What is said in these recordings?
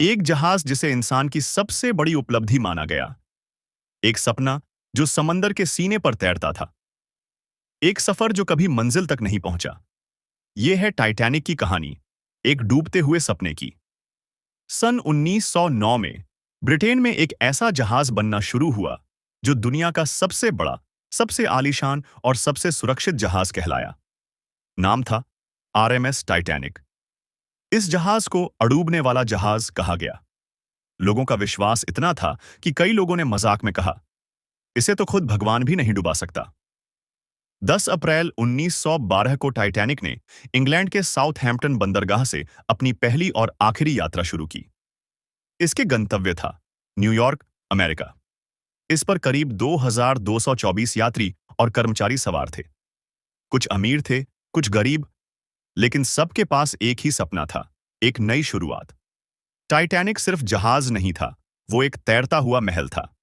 एक जहाज जिसे इंसान की सबसे बड़ी उपलब्धि माना गया। एक सपना जो समंदर के सीने पर तैरता था। एक सफर जो कभी मंजिल तक नहीं पहुंचा। यह है टाइटैनिक की कहानी, एक डूबते हुए सपने की। सन 1909 में ब्रिटेन में एक ऐसा जहाज बनना शुरू हुआ जो दुनिया का सबसे बड़ा, सबसे आलीशान और सबसे सुरक्षित जहाज कहलाया। नाम था आरएमएस टाइटैनिक। इस जहाज को अडूबने वाला जहाज कहा गया। लोगों का विश्वास इतना था कि कई लोगों ने मजाक में कहा, इसे तो खुद भगवान भी नहीं डुबा सकता। 10 अप्रैल 1912 को टाइटैनिक ने इंग्लैंड के साउथहैम्पटन बंदरगाह से अपनी पहली और आखिरी यात्रा शुरू की। इसके गंतव्य था न्यूयॉर्क, अमेरिका। इस पर करीब 2224 यात्री और कर्मचारी सवार थे। कुछ अमीर थे, कुछ गरीब, लेकिन सबके पास एक ही सपना था, एक नई शुरुआत। टाइटैनिक सिर्फ जहाज नहीं था, वो एक तैरता हुआ महल था।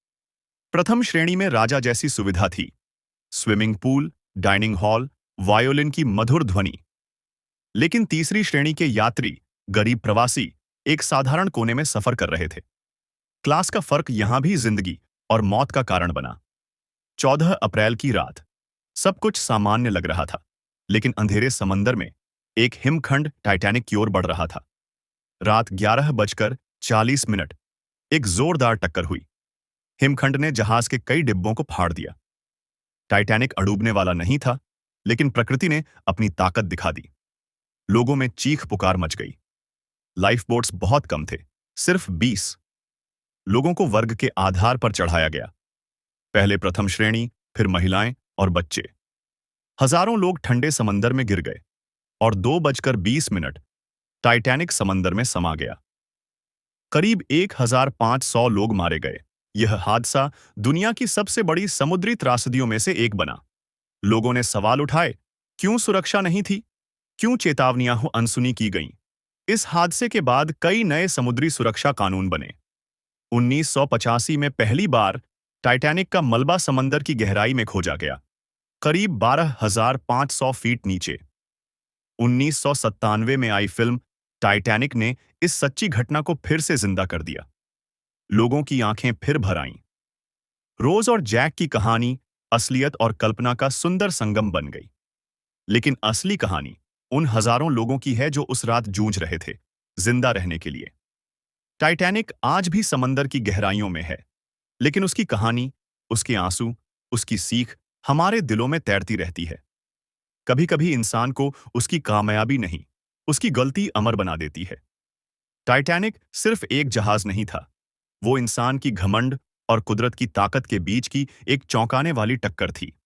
प्रथम श्रेणी में राजा जैसी सुविधा थी, swimming pool, dining hall, violin की मधुर ध्वनि। लेकिन तीसरी श्रेणी के यात्री, गरीब प्रवासी, एक साधारण कोने में सफर कर रहे थे। क्लास का फर्क यहां भी जिंदगी और मौत का कारण बना। 14 अप्रैल की रात। सब कुछ सामान्य लग रहा था, लेकिन अंधेरे समंदर में एक हिमखंड टाइटैनिक की ओर बढ़ रहा था। रात 11:40 एक जोरदार टक्कर हुई। हिमखंड ने जहाज के कई डिब्बों को फाड़ दिया। टाइटैनिक अडूबने वाला नहीं था, लेकिन प्रकृति ने अपनी ताकत दिखा दी। लोगों में चीख पुकार मच गई। लाइफ बोट्स बहुत कम थे, सिर्फ 20। लोगों को वर्ग के आधार पर चढ़ाया गया। पहले प्रथम श्रेणी, फिर महिलाएं और बच्चे। हजारों लोग ठंडे समंदर में गिर गए और 2:20 टाइटैनिक समंदर में समा गया। करीब 1500 लोग मारे गए। यह हादसा दुनिया की सबसे बड़ी समुद्री त्रासदियों में से एक बना। लोगों ने सवाल उठाए, क्यों सुरक्षा नहीं थी? क्यों चेतावनियां अनसुनी की गईं? इस हादसे के बाद कई नए समुद्री सुरक्षा कानून बने। 1985 में पहली बार टाइटैनिक का मलबा समंदर की गहराई में खोजा गया, करीब 12,500 फीट नीचे। 1997 में आई फिल्म टाइटैनिक ने इस सच्ची घटना को फिर से जिंदा कर दिया। लोगों की आंखें फिर भर आईं। रोज और जैक की कहानी असलियत और कल्पना का सुंदर संगम बन गई। लेकिन असली कहानी उन हजारों लोगों की है जो उस रात जूझ रहे थे, जिंदा रहने के लिए। टाइटैनिक आज भी समंदर की गहराइयों में है, लेकिन उसकी कहानी, उसके आंसू, उसकी सीख हमारे दिलों में तैरती रहती है। कभी-कभी इंसान को उसकी कामयाबी नहीं, उसकी गलती अमर बना देती है। टाइटैनिक सिर्फ एक जहाज नहीं था, वो इंसान की घमंड और कुदरत की ताकत के बीच की एक चौंकाने वाली टक्कर थी।